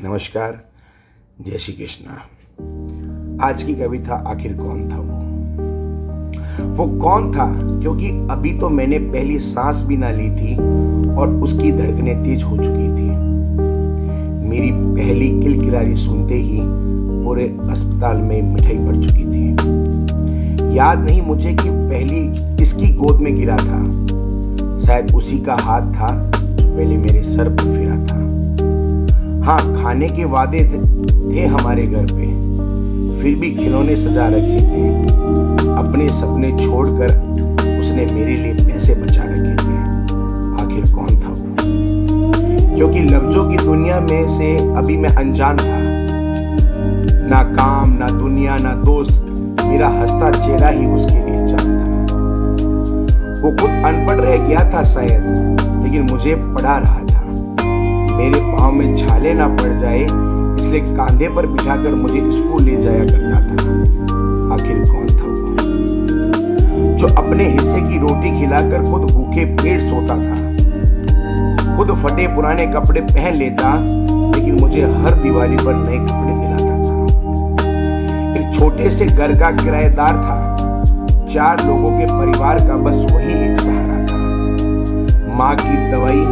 नमस्कार, जय श्री कृष्णा। आज की कविता आखिर कौन था वो कौन था, क्योंकि अभी तो मैंने पहली सांस भी ना ली थी और उसकी धड़कनें तेज हो चुकी थी। मेरी पहली किलकिलारी सुनते ही पूरे अस्पताल में मिठाई पड़ चुकी थी। याद नहीं मुझे कि पहली किसकी गोद में गिरा था। शायद उसी का हाथ था जो पहले मेरे सर पर फिरा था। हाँ, खाने के वादे थे हमारे घर पे, फिर भी खिलौने सजा रखे थे। अपने सपने छोड़कर उसने मेरे लिए पैसे बचा रखे थे। आखिर कौन था वो? क्योंकि लफ्जों की दुनिया में से अभी मैं अनजान था। ना काम, ना दुनिया, ना दोस्त, मेरा हंसता चेहरा ही उसके लिए जान था। वो खुद अनपढ़ रह गया था शायद, लेकिन मुझे पढ़ा रहा था। मेरे पाँव में छाले ना पड़ जाए इसलिए कांधे पर बिठाकर मुझे स्कूल ले जाया करता था। आखिर कौन था वो जो अपने हिस्से की रोटी खिलाकर खुद भूखे पेट सोता था, खुद फटे पुराने कपड़े पहन लेता, लेकिन मुझे हर दिवाली पर नए कपड़े दिलाता था। एक छोटे से घर का किराएदार था, 4 लोगों के परिवार का बस वही एक सहारा था। माँ की दवाई,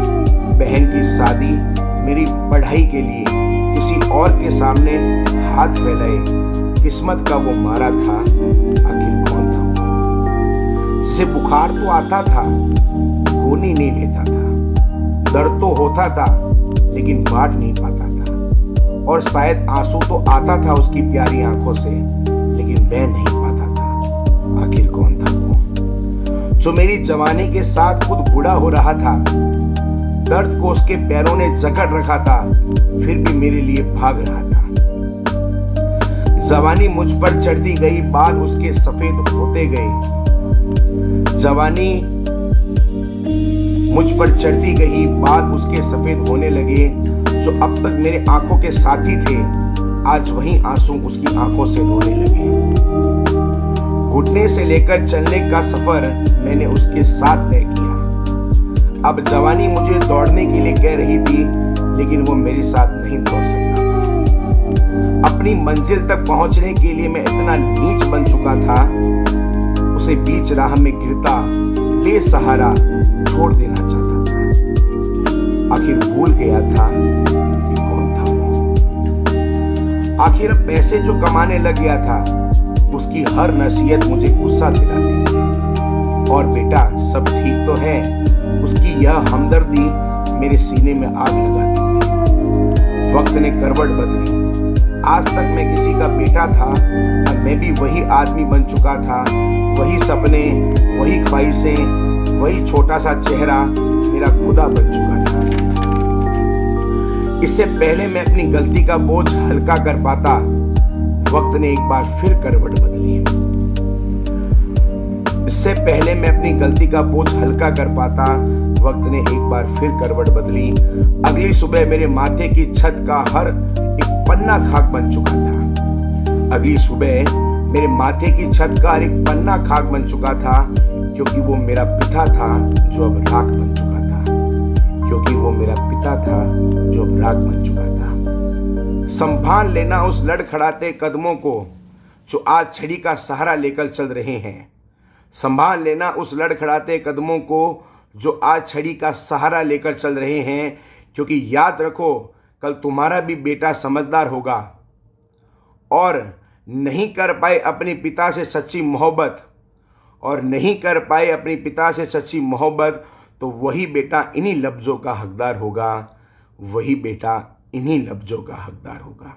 बहन की शादी, मेरी पढ़ाई के लिए किसी और के सामने हाथ फैलाए किस्मत का वो मारा था। आखिर कौन था वो? से बुखार तो आता था, गोली नहीं लेता था। दर्द तो होता था, लेकिन बांट नहीं पाता था। और शायद आंसू तो आता था उसकी प्यारी आंखों से, लेकिन बह नहीं पाता था। आखिर कौन था वो जो मेरी जवानी के साथ खुद बूढ़ा हो रहा था? दर्द को उसके पैरों ने जकड़ रखा था, फिर भी मेरे लिए भाग रहा था। जवानी मुझ पर चढ़ती गई, बाल उसके सफेद होते गए। जवानी मुझ पर चढ़ती गई, बाल उसके सफेद होने लगे। जो अब तक मेरे आंखों के साथी थे, आज वही आंसू उसकी आंखों से रोने लगे। घुटने से लेकर चलने का सफर मैंने उसके साथ तय किया। अब जवानी मुझे दौड़ने के लिए कह रही थी, लेकिन वो मेरे साथ नहीं दौड़ सकता था। अपनी मंजिल तक पहुंचने के लिए मैं इतना नीच बन चुका था, उसे बीच राह में गिरता बेसहारा छोड़ देना चाहता था। आखिर भूल गया था कि कौन था वो। आखिर अब पैसे जो कमाने लग गया था, उसकी हर नसीहत मुझे गुस्सा दिलाती थी। और बेटा, सब ठीक तो है, उसकी यह हमदर्दी मेरे सीने में आग लगाती थी। वक्त ने करवट बदली। आज तक मैं किसी का बेटा था, अब मैं भी वही आदमी बन चुका था। वही सपने, वही ख्वाहिशें, वही छोटा सा चेहरा मेरा खुदा बन चुका था। इससे पहले मैं अपनी गलती का बोझ हल्का कर पाता, वक्त ने एक बार फिर करवट बदली। इससे पहले मैं अपनी गलती का बोझ हल्का कर पाता, वक्त ने एक बार फिर करवट बदली। अगली सुबह मेरे माथे की छत का हर एक पन्ना खाक बन चुका था। अगली सुबह मेरे माथे की छत का हर एक पन्ना खाक बन चुका था, क्योंकि वो मेरा पिता था जो अब राख बन चुका था। क्योंकि वो मेरा पिता था जो अब राख बन चुका था। संभाल लेना उस लड़खड़ाते कदमों को जो आज छड़ी का सहारा लेकर चल रहे हैं। संभाल लेना उस लड़खड़ाते कदमों को जो आज छड़ी का सहारा लेकर चल रहे हैं, क्योंकि याद रखो, कल तुम्हारा भी बेटा समझदार होगा और नहीं कर पाए अपने पिता से सच्ची मोहब्बत, और नहीं कर पाए अपने पिता से सच्ची मोहब्बत, तो वही बेटा इन्हीं लफ्ज़ों का हकदार होगा। वही बेटा इन्हीं लफ्ज़ों का हकदार होगा।